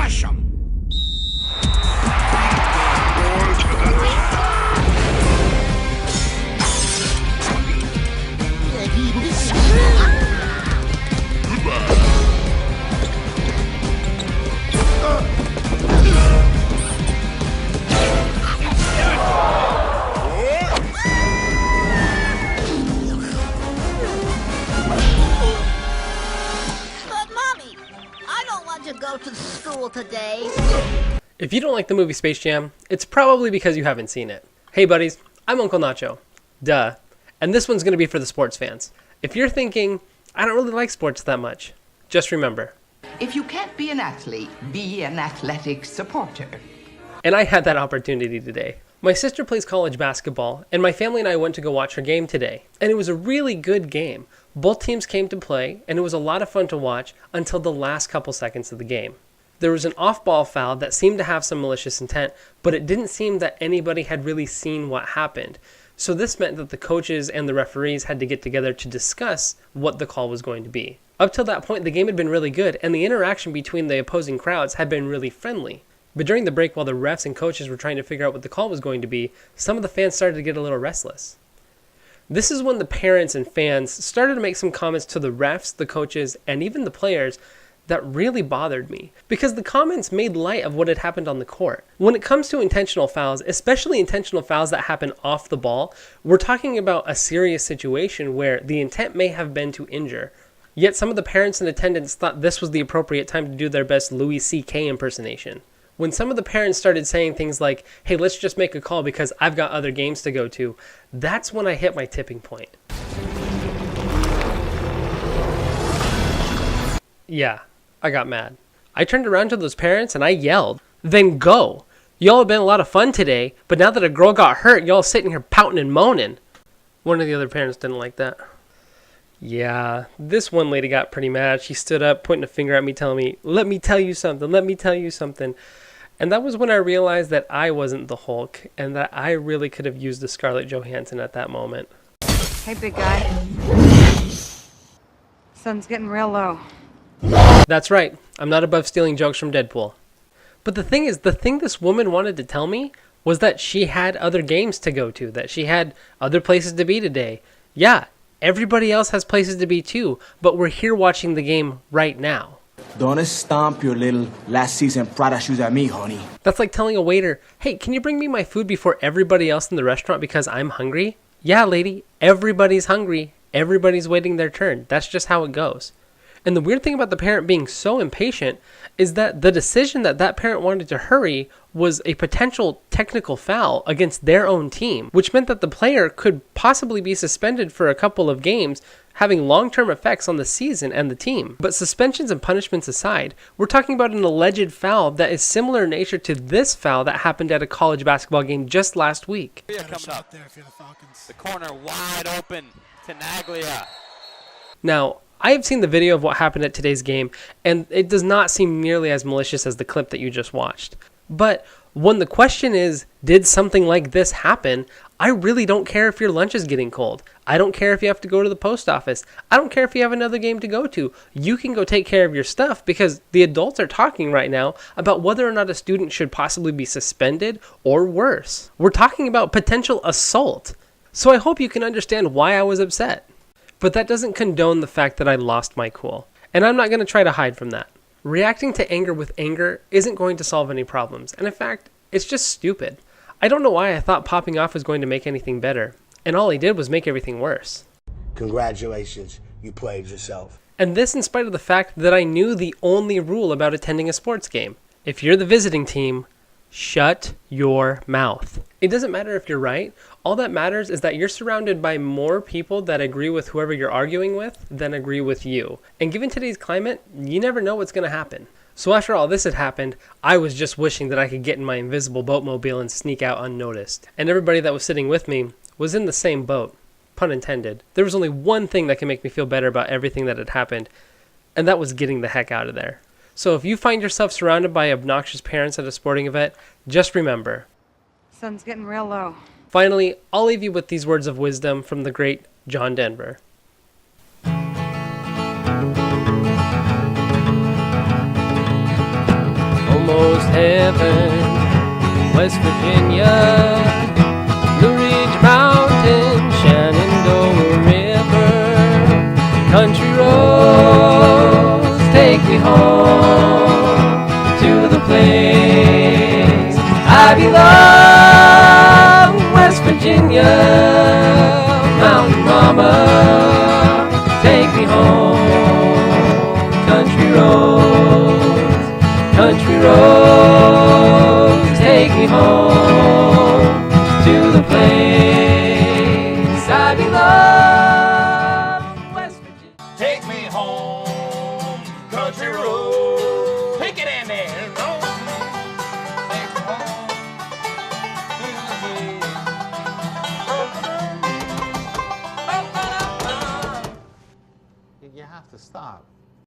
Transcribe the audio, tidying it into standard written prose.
Crush 'em. Go to school today. If you don't like the movie Space Jam, it's probably because you haven't seen it. Hey buddies, I'm Uncle Nacho. Duh. And this one's going to be for the sports fans. If you're thinking, I don't really like sports that much, just remember. If you can't be an athlete, be an athletic supporter. And I had that opportunity today. My sister plays college basketball, and my family and I went to go watch her game today. And it was a really good game. Both teams came to play, and it was a lot of fun to watch until the last couple seconds of the game. There was an off-ball foul that seemed to have some malicious intent, but it didn't seem that anybody had really seen what happened. So this meant that the coaches and the referees had to get together to discuss what the call was going to be. Up till that point, the game had been really good, and the interaction between the opposing crowds had been really friendly. But during the break, while the refs and coaches were trying to figure out what the call was going to be, some of the fans started to get a little restless. This is when the parents and fans started to make some comments to the refs, the coaches, and even the players that really bothered me, because the comments made light of what had happened on the court. When it comes to intentional fouls, especially intentional fouls that happen off the ball, we're talking about a serious situation where the intent may have been to injure. Yet some of the parents in attendance thought this was the appropriate time to do their best Louis C.K. impersonation. When some of the parents started saying things like, hey, let's just make a call because I've got other games to go to, that's when I hit my tipping point. Yeah, I got mad. I turned around to those parents and I yelled, then go. Y'all have been a lot of fun today, but now that a girl got hurt, y'all sitting here pouting and moaning. One of the other parents didn't like that. Yeah, this one lady got pretty mad. She stood up, pointing a finger at me, telling me, let me tell you something, let me tell you something. And that was when I realized that I wasn't the Hulk and that I really could have used the Scarlett Johansson at that moment. Hey, big guy. Sun's getting real low. That's right. I'm not above stealing jokes from Deadpool. But the thing is, the thing this woman wanted to tell me was that she had other games to go to, that she had other places to be today. Yeah, everybody else has places to be too, but we're here watching the game right now. Don't stomp your little last season Prada shoes at me, honey. That's like telling a waiter, hey, can you bring me my food before everybody else in the restaurant because I'm hungry? Yeah, lady, everybody's hungry. Everybody's waiting their turn. That's just how it goes. And the weird thing about the parent being so impatient is that the decision that that parent wanted to hurry was a potential technical foul against their own team, which meant that the player could possibly be suspended for a couple of games, having long-term effects on the season and the team. But suspensions and punishments aside, we're talking about an alleged foul that is similar in nature to this foul that happened at a college basketball game just last week. Coming up there for the Falcons. The corner wide open to Naglia. Now, I have seen the video of what happened at today's game, and it does not seem nearly as malicious as the clip that you just watched. But when the question is, did something like this happen? I really don't care if your lunch is getting cold. I don't care if you have to go to the post office. I don't care if you have another game to go to. You can go take care of your stuff because the adults are talking right now about whether or not a student should possibly be suspended or worse. We're talking about potential assault. So I hope you can understand why I was upset. But that doesn't condone the fact that I lost my cool. And I'm not going to try to hide from that. Reacting to anger with anger isn't going to solve any problems. And in fact, it's just stupid. I don't know why I thought popping off was going to make anything better. And all he did was make everything worse. Congratulations, you played yourself. And this in spite of the fact that I knew the only rule about attending a sports game. If you're the visiting team, shut your mouth. It doesn't matter if you're right. All that matters is that you're surrounded by more people that agree with whoever you're arguing with than agree with you. And given today's climate, you never know what's going to happen. So after all this had happened, I was just wishing that I could get in my invisible Boatmobile and sneak out unnoticed. And everybody that was sitting with me was in the same boat. Pun intended. There was only one thing that could make me feel better about everything that had happened, and that was getting the heck out of there. So if you find yourself surrounded by obnoxious parents at a sporting event, just remember. Sun's getting real low. Finally, I'll leave you with these words of wisdom from the great John Denver. heaven. West Virginia, Blue Ridge Mountain, Shenandoah River, country roads take me home to the place I belong. West Virginia, Mountain Mama, take me home. Country roads, take me home to the place I belong. West Virginia. Take me home, country road. Pick it in there. Take me home to the place. You have to stop.